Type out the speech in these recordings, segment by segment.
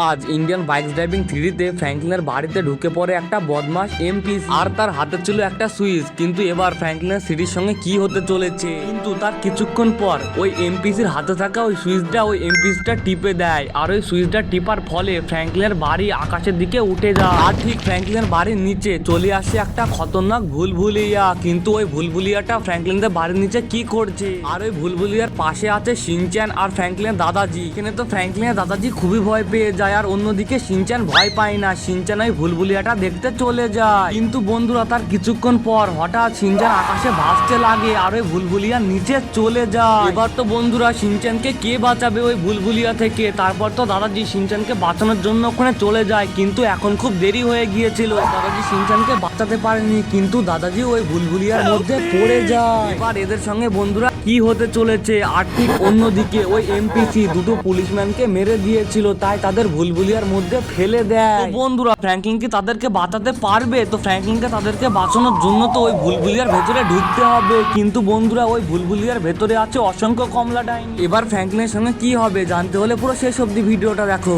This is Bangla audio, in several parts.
আজ ইন্ডিয়ান বাইক ড্রাইভিং 3তে ফ্র্যাঙ্কলিনের বাড়িতে ঢুকে পড়ে একটা বদমাশ এমপিসি আর তার হাতে ছিল একটা সুইচ। কিন্তু এবার ফ্র্যাঙ্কলিনের সিটির সঙ্গে কি হতে চলেছে, কিন্তু তার কিছুক্ষণ পর ওই এমপিসির হাতে থাকা ওই সুইচটা ওই এমপিসিটা টিপে দেয় আর ওই সুইচটা টিপার ফলে ফ্র্যাঙ্কলিনের বাড়ি আকাশের দিকে উঠে যায় আর ঠিক ফ্র্যাঙ্কলিনের বাড়ির নিচে চলে আসে একটা খতরনাক ভুলভুলিয়া। কিন্তু ওই ভুলভুলিয়াটা ফ্র্যাঙ্কলিনের বাড়ির নিচে কি করছে, আর ওই ভুলভুলিয়ার পাশে আছে শিনচ্যান আর ফ্র্যাঙ্কলিনের দাদাজি। এখানে তো ফ্র্যাঙ্কলিনের দাদাজি খুবই ভয় পেয়ে যায় আর অন্যদিকে শিনচ্যান ভয় পায় না। শিনচ্যান ওই ভুলভুলিয়াটা দেখতে চলে যায়, কিন্তু বন্ধুরা তার কিছুক্ষণ পর হঠাৎ শিনচ্যান আকাশে ভাসতে লাগে আর ওই ভুলভুলিয়া নিচে চলে যায়। এবার তো বন্ধুরা শিনচ্যানকে কে বাঁচাবে ওই ভুলভুলিয়া থেকে? তারপর তো দাদাজি শিনচ্যানকে বাঁচানোর জন্য ওখানে চলে যায়, কিন্তু এখন খুব দেরি হয়ে গিয়েছিল। দাদাজি শিনচ্যানকে বাঁচাতে পারেনি, কিন্তু দাদাজি ওই ভুলভুলিয়ার মধ্যে পড়ে যায়। এবার এদের সঙ্গে বন্ধুরা কি হতে চলেছে, আর ঠিক অন্যদিকে ওই এমপিসি দুটো পুলিশম্যানকে মেরে দিয়েছিল, তাই তাদের ভুলভুলিয়ার মধ্যে ফেলে দেয়। তো বন্ধুরা ফ্র্যাঙ্কলিন কি তাদেরকে বাঁচাতে পারবে? তো ফ্র্যাঙ্কলিনকে তাদেরকে বাঁচানোর জন্য তো ওই ভুলভুলিয়ার ভেতরে ঢুকতে হবে, কিন্তু বন্ধুরা ওই ভুলভুলিয়ার ভেতরে আছে অসংখ্য কমলা ডাইনি। এবার ফ্র্যাঙ্কলিনের সঙ্গে কি হবে জানতে হলে পুরো শেষ অবধি ভিডিওটা দেখো।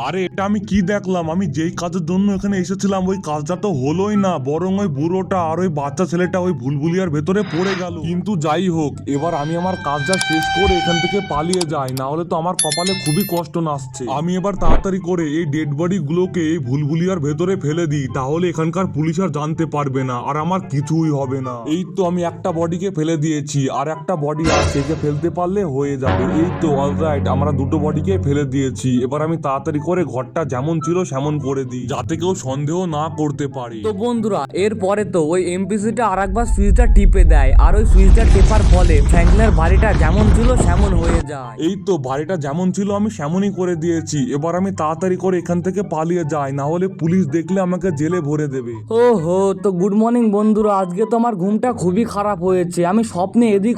আরে এটা আমি কি দেখলাম? আমি যেই কাজের জন্য এখানে এসেছিলাম ওই কাজটা তো হলোই না, বরং ওই বুড়োটা আর ওই বাচ্চা ছেলেটা ওই ভুলভুলিয়ার ভেতরে পড়ে গেল। কিন্তু যাই হোক, এবার আমি আমার কাজটা শেষ করে এখান থেকে পালিয়ে যাই, না হলে তো আমার কপালে খুবই কষ্ট নাচছে। আমি এবার তাড়াতাড়ি করে এই ডেড বডি গুলোকে এই ভুলভুলিয়ার ভেতরে ফেলে দিই, তাহলে এখানকার পুলিশ আর জানতে পারবে না আর আমার কিছুই হবে না। এই তো আমি একটা বডিকে ফেলে দিয়েছি, আর একটা বডি আছে, একে ফেলতে পারলে হয়ে যাবে। এই তো অলরাইট, আমরা দুটো বডিকে ফেলে দিয়েছি। এবার আমি তাড়াতাড়ি করে ঘরটা যেমন ছিল সেমন করে দিই, যাতে কেউ সন্দেহ না করতে পারে। তো বন্ধুরা এরপরে তো ওই এমপিসিটা আর একবার সুইচটা টিপে দেয় আর ওই সুইচটা টেপার ফলে ফ্র্যাঙ্কলিনের বাড়িটা যেমন ছিল সেমন হয়ে যায়। এই তো বাড়িটা যেমন ছিল আমি সেমনই করে দিয়েছি। এবার আমি তাড়াতাড়ি করে এখান থেকে পালিয়ে যাই, না হলে পুলিশ দেখলে আমাকে জেলে ভরে দেবে। ওহো, তো গুড মর্নিং বন্ধুরা। আজকে তো আমার ঘুমটা খুবই খারাপ হয়েছে। আমি স্বপ্নে এদিক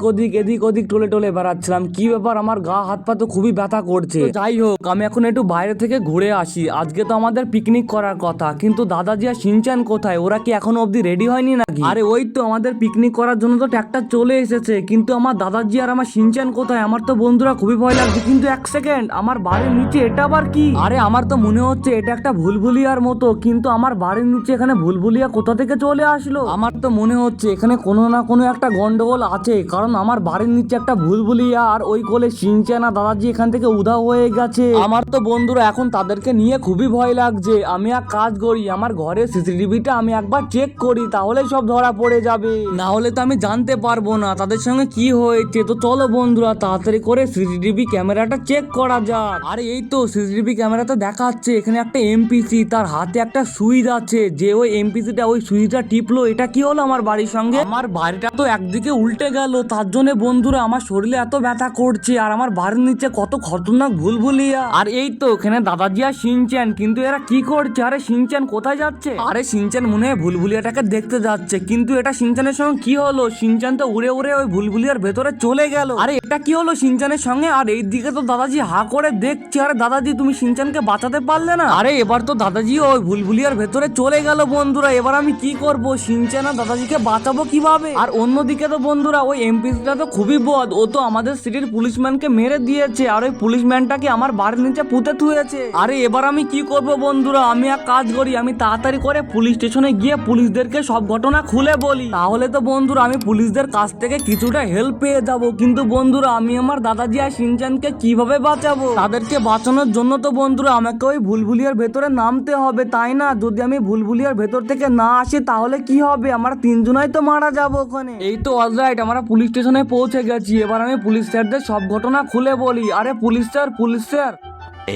ওদিক টলে টলে বেড়াচ্ছিলাম। কি ব্যাপার, আমার গা হাত পা তো খুবই ব্যথা করছে। যাই হোক, আমি এখন একটু বাইরে থেকে ঘুরে আসি। আজকে তো আমাদের পিকনিক করার কথা, কিন্তু দাদাজি আর শিনচ্যান কোথায়? ওরা কি এখনো অবধি রেডি হয়নি নাকি? আরে ওই তো আমাদের পিকনিক করার জন্য তো ট্র্যাক্টর চলে এসেছে, কিন্তু আমার দাদাজি আর আমার শিনচ্যান কোথায়? আমার তো বন্ধুরা খুবই ভয় লাগছে। কিন্তু এক সেকেন্ড, আমার বাড়ির নিচে এটা আবার কি? আরে আমার তো মনে হচ্ছে এটা একটা ভুলভুলিয়ার মতো, কিন্তু আমার বাড়ির নিচে এখানে ভুলভুলিয়া কোথা থেকে চলে আসলো? আমার তো মনে হচ্ছে এখানে কোনো না কোনো একটা গন্ডগোল আছে, কারণ আমার বাড়ির নিচে একটা ভুলভুলিয়া আর ওই কোলে শিনচ্যান আর দাদাজি এখান থেকে উধাও হয়ে গেছে। আমার তো বন্ধুরা এখন তাদেরকে নিয়ে খুবই ভয় লাগছে। আমি এক কাজ করি, আমার ঘরের সিসিটিভিটা আমি একবার চেক করি, তাহলে সব ধরা পড়ে যাবে, না হলে তো আমি জানতে পারবো না তাদের সঙ্গে কি হয়েছে। তো চলো বন্ধুরা তাড়াতাড়ি করে সিসিটিভি ক্যামেরাটা চেক করা যাক। আরে এই তো সিসিটিভি ক্যামেরাতে দেখাচ্ছে এখানে একটা এমপিসি, তার হাতে একটা সুইচ আছে। যে ওই এমপিসিটা ওই সুইচটা টিপলো, এটা কি হলো আমার বাড়ির সঙ্গে? আমার বাড়িটা তো একদিকে উল্টে গেল, তার জন্য বন্ধুরা আমার শরীরে এত ব্যথা করছে। আর আমার বাড়ির নিচে কত খতরনাক ভুলভুলিয়া। আর এই তো এখানে দাদাজি আর শিনচ্যান, কিন্তু এরা কি করছে? আরে শিনচ্যান কোথায় যাচ্ছে? আরে শিনচ্যান মনে হয় ভুলভুলিয়াটাকে দেখতে যাচ্ছে, কিন্তু এটা শিনচ্যানের সঙ্গে কি হলো? শিনচ্যান তো উড়ে উড়ে ওই ভুলভুলিয়ার ভেতরে চলে গেল। আরে এটা কি হলো শিনচ্যানের সঙ্গে? আর এই দিকে তো দাদাজি হা করে দেখছে। আরে দাদাজি তুমি শিনচ্যানকে বাঁচাতে পারলে না? আরে এবার তো দাদাজি ওই ভুলভুলিয়ার ভেতরে চলে গেল বন্ধুরা। এবার আমি কি করব? শিনচ্যান আর দাদাজিকে বাঁচাবো কিভাবে? আর অন্যদিকে তো বন্ধুরা ওই এমপিসিটা তো খুবই বদ, ও তো আমাদের সিটির পুলিশম্যানকে মেরে দিয়েছে আর ওই পুলিশম্যানটাকে আমার বাড়ির নিচে পুঁতে থুয়েছে। আরে এবার আমি কি করব বন্ধুরা? আমি এক কাজ করি, আমি তাড়াতাড়ি করে পুলিশ স্টেশনে গিয়ে পুলিশদেরকে সব ঘটনা খুলে বলি, তাহলে তো বন্ধুরা আমি পুলিশদের কাছ থেকে কিছুটা হেল্প পেয়ে যাব। কিন্তু বন্ধুরা আমি আমার দাদাজি আর শিনচ্যানকে কিভাবে বাঁচাবো? তাদেরকে বাঁচানোর জন্য তো বন্ধুরা আমাকে ওই ভুলভুলিয়ার ভেতরে নামতে হবে, তাই না? যদি আমি ভুলভুলিয়ার ভেতর থেকে না আসি তাহলে কি হবে? আমরা তিনজনাই তো মারা যাবো ওখানে। এই তো অলরাইট, আমরা পুলিশ স্টেশনে পৌঁছে গেছি। এবার আমি পুলিশ স্যারদের সব ঘটনা খুলে বলি। আরে police sir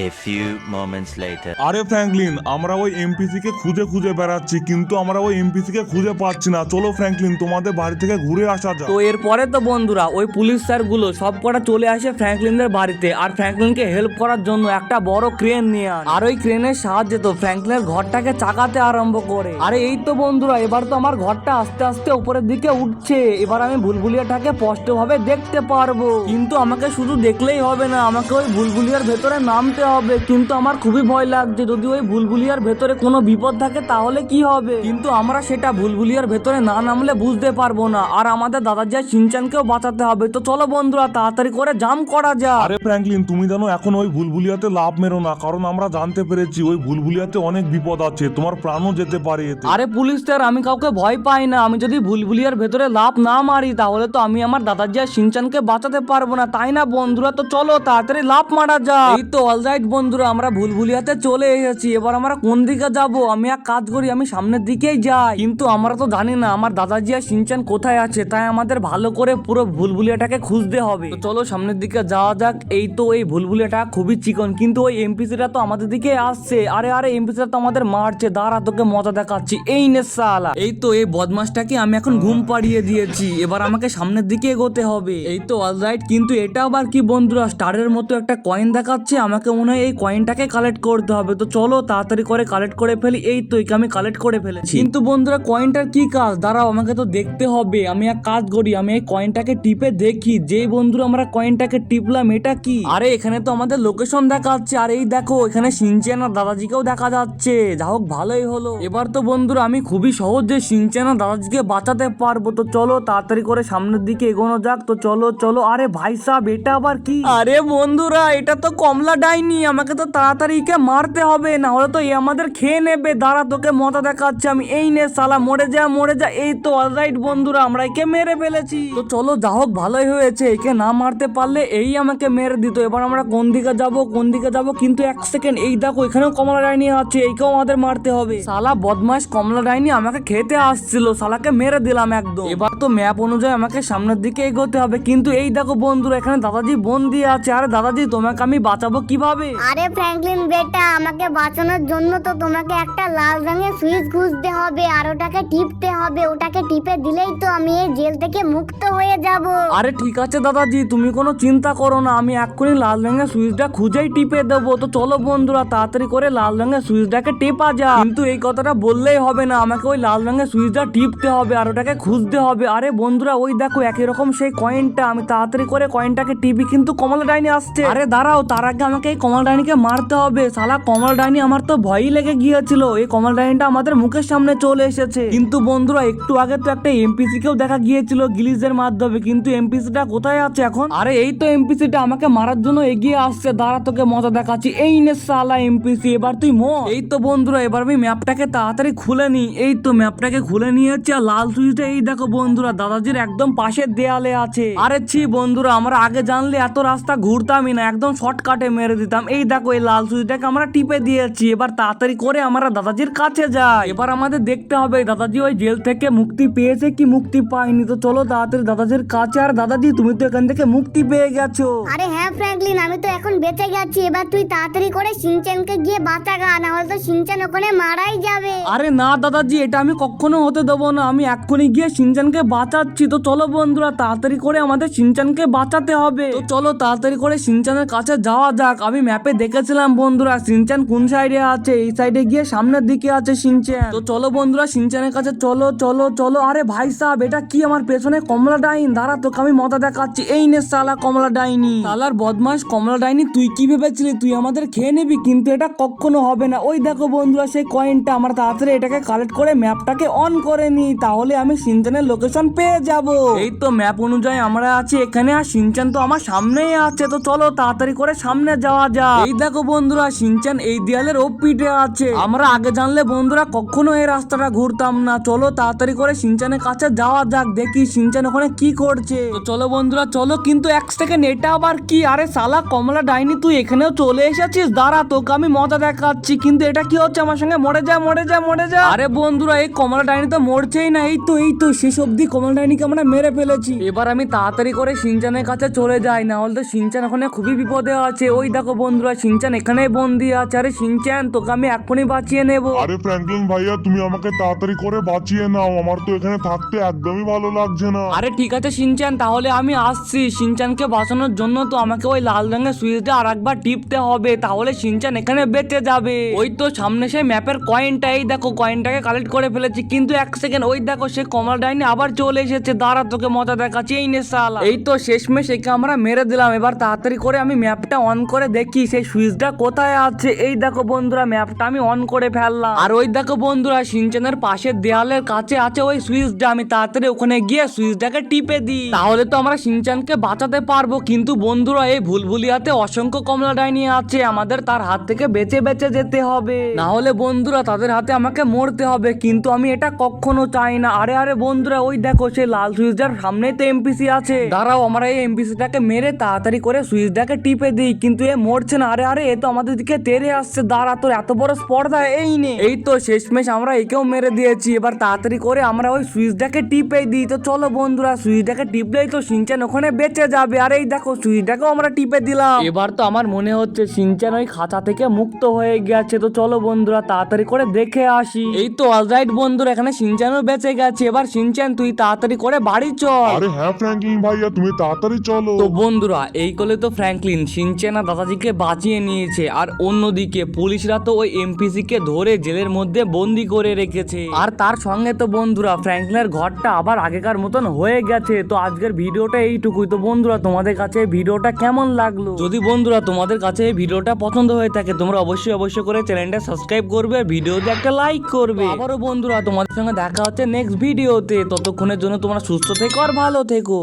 A few moments later. আরে ফ্র্যাঙ্কলিন, আমরা ওই এমপিসি কে খুঁজে বেড়াচ্ছি, কিন্তু আমরা ওই এমপিসি কে খুঁজে পাচ্ছি না। চলো ফ্র্যাঙ্কলিন, তোমাদের বাড়ি থেকে ঘুরে আসা যাক। তো এরপরে তো বন্ধুরা ওই পুলিশ স্যারগুলো সব কটা চলে আসে ফ্র্যাঙ্কলিনদের বাড়িতে, আর ফ্র্যাঙ্কলিনকে হেল্প করার জন্য একটা বড় ক্রেন নিয়ে আন। আর ওই ক্রেনের সাহায্যে তো ফ্র্যাঙ্কলিনের ঘরটাকে চাকাতে আরম্ভ করে। আরে এই তো বন্ধুরা এবার তো আমার ঘরটা আস্তে আস্তে উপরের দিকে উঠছে। এবার আমি ভুলভুলিয়াটাকে স্পষ্টভাবে দেখতে পারবো, কিন্তু আমাকে শুধু দেখলেই হবে না, আমাকে ওই ভুলভুলিয়ার ভেতরে নামতে খুলতে হবে, কিন্তু আমার খুবই ভয় লাগছে যদি ওই ভুলভুলিয়ার ভেতরে কোনো বিপদ থাকে তাহলে কি হবে। কিন্তু আমরা সেটা ভুলভুলিয়ার ভেতরে না নামলে বুঝতে পারবো না, আর আমাদের দাদাজি শিনচানকেও বাঁচাতে হবে। তো চলো বন্ধুরা তাড়াতাড়ি করে জাম্প করা যাক। আরে ফ্র্যাঙ্কলিন, তুমি জানো এখন ওই ভুলভুলিয়াতে লাভ মেরো না, কারণ আমরা জানতে পেরেছি ওই ভুলভুলিয়াতে অনেক বিপদ আছে, তোমার প্রাণও যেতে পারে এতে। আরে পুলিশ স্যার, আমি কাউকে ভয় পাই না। আমি যদি ভুলভুলিয়ার ভেতরে লাফ না মারি তাহলে তো আমি আমার দাদাজি আর শিনচানকে বাঁচাতে পারবো না, তাই না বন্ধুরা? তো চলো তাড়াতাড়ি লাফ মারা যাক। এই তো অলরাইট বন্ধুরা, আমরা ভুলভুলিয়াতে চলে এসেছি। এবার আমরা কোন দিকে যাব? আমি এক কাজ করি, আমি সামনের দিকেই যাই। কিন্তু আমরা তো জানি না আমার দাদাজি আর শিনচান কোথায় আছে, তাই আমাদের ভালো করে পুরো ভুলভুলিয়াটাকে খুঁজতে হবে। তো চলো সামনের দিকে যাওয়া যাক। এই তো এই ভুলভুলিয়াটা খুবই চিকন, কিন্তু ওই এমপিসিটা তো আমাদের দিকে আসছে। আরে আরে এমপিসিটা তো আমাদের মারছে, দাঁড়া তোকে মজা দেখাচ্ছি। এই নে শালা। এই তো এই বদমাসটাকে আমি এখন ঘুম পাড়িয়ে দিয়েছি, এবার আমাকে সামনের দিকে এগোতে হবে। এই তো অলরাইট, কিন্তু এটা আবার কি বন্ধুরা, স্টারের মতো একটা কয়েন দেখাচ্ছে। আমাকে মনে হয় এই কয়েনটাকে কালেক্ট করতে হবে। তো চলো তাড়াতাড়ি করে কালেক্ট করে ফেলি। এই তো একে আমি কালেক্ট করে ফেলেছি, কিন্তু বন্ধুরা কয়েনটার কি কাজ? দাঁড়াও আমাকে তো দেখতে হবে। আমি এক কাজ করি, আমি এই কয়েনটাকে টিপে দেখি। যেই বন্ধুরা আমরা কয়েনটাকে টিপলাম, এটা কি? আরে এখানে তো আমাদের লোকেশন দেখাচ্ছে, আর এই দেখো এখানে শিনচান আর দাদাজিকেও দেখা যাচ্ছে। যা হোক ভালোই হলো। এবার তো বন্ধুরা আমি খুবই সহজে শিনচান আর দাদাজিকে বাঁচাতে পারবো। তো চলো তাড়াতাড়ি করে সামনের দিকে এগোনো যাক। তো চলো চলো। আরে ভাই সাহেব, এটা আবার কি? আরে বন্ধুরা, এটা তো কমলা ডাইনি। আমাকে তো তাড়াতাড়ি একে মারতে হবে, না হলে তো এ আমাদের খেয়ে নেবে। দাঁড়া তোকে মজা দেখাচ্ছে আমি। এই নে শালা, মরে যা মরে যা। এই তো অলরাইট বন্ধুরা, আমরা একে মেরে ফেলেছি। তো চলো যা হোক ভালোই হয়েছে, একে না মারতে পারলে এই আমাকে মেরে দিত। এবার আমরা কোন দিকে যাব কোন দিকে যাব? কিন্তু এক সেকেন্ড, এই দেখো এখানেও কমলা ডাইনি আছে, এইকেও আমাদের মারতে হবে। শালা বদমাশ কমলা ডাইনি আমাকে খেতে আসছিল, শালাকে মেরে দিলাম একদম। এবার তো ম্যাপ অনুযায়ী আমাকে সামনের দিকে এগোতে হবে, কিন্তু এই দেখো বন্ধুরা এখানে দাদাজি বন্দি আছে। আরে দাদাজি, তোমাকে আমি বাঁচাবো কিভাবে? আরে ফ্র্যাঙ্কলিন বেটা, আমাকে বাঁচানোর জন্য তো তোমাকে একটা লাল রঙের সুইচ খুঁজতে হবে, আর ওটাকে টিপতে হবে। ওটাকে টিপে দিলেই তো আমি এই জেল থেকে মুক্ত হয়ে যাব। আরে ঠিক আছে দাদাজি, তুমি কোনো চিন্তা করো না, আমি এক্ষুনি লাল রঙের সুইচটা খুঁজেই টিপে দেবো। তো চলো বন্ধুরা তাড়াতাড়ি করে লাল রঙের সুইচটাকে টেপা যায়। কিন্তু এই কথাটা বললেই হবে না, আমাকে ওই লাল রঙের সুইচটা টিপতে হবে আর ওটাকে খুঁজতে হবে। আরে বন্ধুরা ওই দেখো একই রকম সেই কয়েনটা, আমি তাড়াতাড়ি করে কয়েনটাকে টিপি, কিন্তু কমলা ডাইনি আসছে। আরে দাঁড়াও, তার আগে আমাকে এই কমলা ডাইনিকে মারতে হবে। শালা কমলা ডাইনি, আমার তো ভয়ই লেগে গিয়েছিল। এই কমলা ডাইনিটা আমাদের মুখের সামনে চলে এসেছে। কিন্তু বন্ধুরা একটু আগে তো একটা এমপিসি কেও দেখা গিয়েছিল গিলিজের মাধ্যমে, কিন্তু এমপিসিটা কোথায় আছে এখন? আরে এই তো এমপিসিটা আমাকে মারার জন্য এগিয়ে আসছে, দাঁড়া তোকে মজা দেখাচ্ছি। এই নে শালা এমপিসি, এবার তুই মর। এই তো বন্ধুরা, এবার আমি ম্যাপটাকে তাড়াতাড়ি খুলে নি। এই তো ম্যাপটাকে খুলে নিয়েছি, আর লাল সুইচটা এই দেখো বন্ধুরা দাদাজির একদম পাশের দেয়ালে আছে। আরে ছি বন্ধুরা, আমরা আগে জানলে এত রাস্তা ঘুরতামই না, একদম শর্টকাটে মেরে দিতাম। এই দেখো এই লাল সুইচটাকে আমরা টিপে দিয়েছি। এবার তাড়াতাড়ি করে আমরা দাদাজির কাছে যাই। এবার আমাদের দেখতে হবে দাদাজি ওই জেল থেকে মুক্তি পেয়েছে কি মুক্তি পায়নি। তো চলো তাড়াতাড়ি দাদাজির কাছে। আর দাদাজি, তুমি তো এখান থেকে মুক্তি পেয়ে গেছো। আরে হ্যাঁ ফ্র্যাঙ্কলিন, আমি তো এখন বেঁচে গেছি। এবার তুই তাড়াতাড়ি করে শিনচানকে গিয়ে বাঁচাগা, না হলে তো শিনচান ওখানে মারাই যাবে। আরে না দাদাজি, এটা আমি কখনো হতে দেবো না। আমি এক্ষুনি গিয়ে শিনচানকে বাঁচাচ্ছি। তো চলো বন্ধুরা তাড়াতাড়ি করে আমাদের শিনচানকে বাঁচাতে হবে। তো চলো তাড়াতাড়ি করে শিনচানের কাছে যাওয়া যাক। আমি ম্যাপে দেখেছিলাম বন্ধুরা শিনচান কোন সাইডে আছে, এই সাইডে গিয়ে সামনের দিকে আছে শিনচান। তো চলো বন্ধুরা শিনচানের কাছে চলো চলো চলো। আরে ভাই সাহেব, এটা কি আমার পেছনে কমলা ডাইন? দাঁড়া তোকে আমি মজা দেখাচ্ছি। এই নে শালা কমলা ডাইনি। শালার বদমাস কমলা ডাইনি, তুই কি ভেবেছিলি তুই আমাদের খেয়ে নিবি? কিন্তু এটা কখনো হবে না। ওই দেখো বন্ধুরা সেই কয়েনটা, আমরা তাড়াতাড়ি এটাকে কালেক্ট করে ম্যাপটাকে অন করে নি, তাহলে আমি শিনচানের লোকেশন পেয়ে যাব। এই তো ম্যাপ অনুযায়ী আমরা আছি এখানে, আর শিনচান তো আমার সামনেই আছে। তো চলো তাড়াতাড়ি করে সামনে যাওয়া যাক। এই দেখো বন্ধুরা শিনচান এই দেয়ালের ও পিঠে আছে। আমরা আগে জানলে বন্ধুরা কখনো এই রাস্তাটা ঘুরতাম না। চলো তাড়াতাড়ি করে শিনচানের কাছে যাওয়া যাক, দেখি শিনচান ওখানে কি করছে। তো চলো বন্ধুরা চলো। কিন্তু এক সেকেন্ড, এটা আবার কি? আরে শালা কমলা ডাইনি, তুই এখানেও চলে এসেছিস? দাঁড়া তোকে আমি মজা দেখাচ্ছি। কিন্তু এটা কি হচ্ছে আমার সঙ্গে? মরে যা মরে যা মরে যা। আরে বন্ধুরা এই কমলা ডাইনি তো মরছেই না। এই তো শেষ অব্দি কমলা ডাইনিকে আমরা মেরে ফেলেছি। এবার আমি তাড়াতাড়ি করে শিনচানের কাছে চলে যাই, না হলে তো শিনচান ওখানে খুবই বিপদে আছে। ওই দেখো বন্ধুরা শিনচান এখানেই বন্দি আছে। আরে শিনচান, তোকে আমি এক্ষুনি বাঁচিয়ে নেবো। আরে ফ্র্যাঙ্কলিন ভাইয়া, তুমি আমাকে তাড়াতাড়ি করে বাঁচিয়ে নাও, আমার তো এখানে থাকতে একদমই ভালো লাগছে না। আরে ঠিক আছে শিনচান, তাহলে আমি আসছি। শিনচানকে বাঁচানোর জন্য তো আমাকে ওই লাল রঙের সুইচটা আর একবার টিপতে হবে, তাহলে শিনচান এখানে বেঁচে যাবে। ওই তো সামনে সেই ম্যাপের কয়েনটা, এই দেখো কয়েনটাকে কালেক্ট করে ফেলেছি। কিন্তু এক সেকেন্ড, ওই দেখো সে কমলা ডাইনি আবার চলে এসেছে। দাঁড়া তোকে মজা দেখাচ্ছি। এই নে শালা। এই তো শেষমেশ একে আমরা মেরে দিলাম। এবার তাড়াতাড়ি করে আমি ম্যাপটা অন করে দেখি দেখি সেই সুইচটা কোথায় আছে। এই দেখো বন্ধুরা, ম্যাপটা আমি অন করে ফেললাম। আর ওই দেখো বন্ধুরা, সিনচানের পাশের দেয়ালের কাছে আছে ওই সুইচটা। আমি তাড়াতাড়ি ওখানে গিয়ে সুইচটাকে টিপে দিই, তাহলে তো আমরা সিনচানকে বাঁচাতে পারবো। কিন্তু বন্ধুরা, এই ভুলভুলিয়াতে অসংখ্য কমলা ডাইনি আছে, আমাদের তার হাত থেকে বেঁচে বেঁচে যেতে হবে, না হলে বন্ধুরা তাদের হাতে আমাকে মরতে হবে। কিন্তু আমি এটা কখনো চাই না। আরে আরে বন্ধুরা, ওই দেখো সেই লাল সুইচটার সামনেই তো এমপিসি আছে। দাঁড়াও, আমরা এই এমপিসিটাকে মেরে তাড়াতাড়ি করে সুইচটাকে টিপে দিই। কিন্তু এ মরছে না। আরে আরে, এ তো আমাদের দিকে তেড়ে আসছে। দাঁড়া, তোর এত বড় স্পর্ধা, এই নে। এই তো শেষমেশ আমরা একেও মেরে দিয়েছি। এবার তাড়াতাড়ি করে আমরা ওই সুইচটাকে টিপে দিই। তো চলো বন্ধুরা, সুইচটাকে টিপলেই তো সিনচান ওখানে বেঁচে যাবে। আর এই দেখো সুইচটাকেও আমরা টিপে দিলাম। এবার তো আমার মনে হচ্ছে সিনচান ওই খাঁচা থেকে মুক্ত হয়ে গেছে। তো চলো বন্ধুরা তাড়াতাড়ি করে দেখে আসি। এই তো অলরাইট বন্ধুরা, এখানে সিনচানও বেঁচে গেছে। এবার সিনচান তুই তাড়াতাড়ি করে বাড়ি চল। আরে হ্যাঁ ফ্র্যাঙ্কলিন ভাইয়া, তুমি তাড়াতাড়ি চলো। তো বন্ধুরা, এই কোলে তো ফ্র্যাঙ্কলিন সিনচান আর দাদাজিকে বাঁচিয়ে নিয়েছে। আর অন্যদিকে পুলিশরা তো ওই এমপিসি কে ধরে জেলের মধ্যে বন্দি করে রেখেছে। আর তার সঙ্গে তো বন্ধুরা ফ্র্যাঙ্কলিনের ঘরটা আবার আগেকার মতন হয়ে গেছে। তো আজকের ভিডিওটা এইটুকুই। তো বন্ধুরা, তোমাদের কাছে এই ভিডিওটা কেমন লাগলো? যদি বন্ধুরা তোমাদের কাছে এই ভিডিওটা পছন্দ হয়ে থাকে, তোমরা অবশ্যই করে চ্যানেলটা সাবস্ক্রাইব করবে, ভিডিওতে একটা লাইক করবে। আবারও বন্ধুরা তোমাদের সঙ্গে দেখা হচ্ছে নেক্সট ভিডিওতে। ততক্ষণের জন্য তোমরা সুস্থ থেকো আর ভালো থেকো।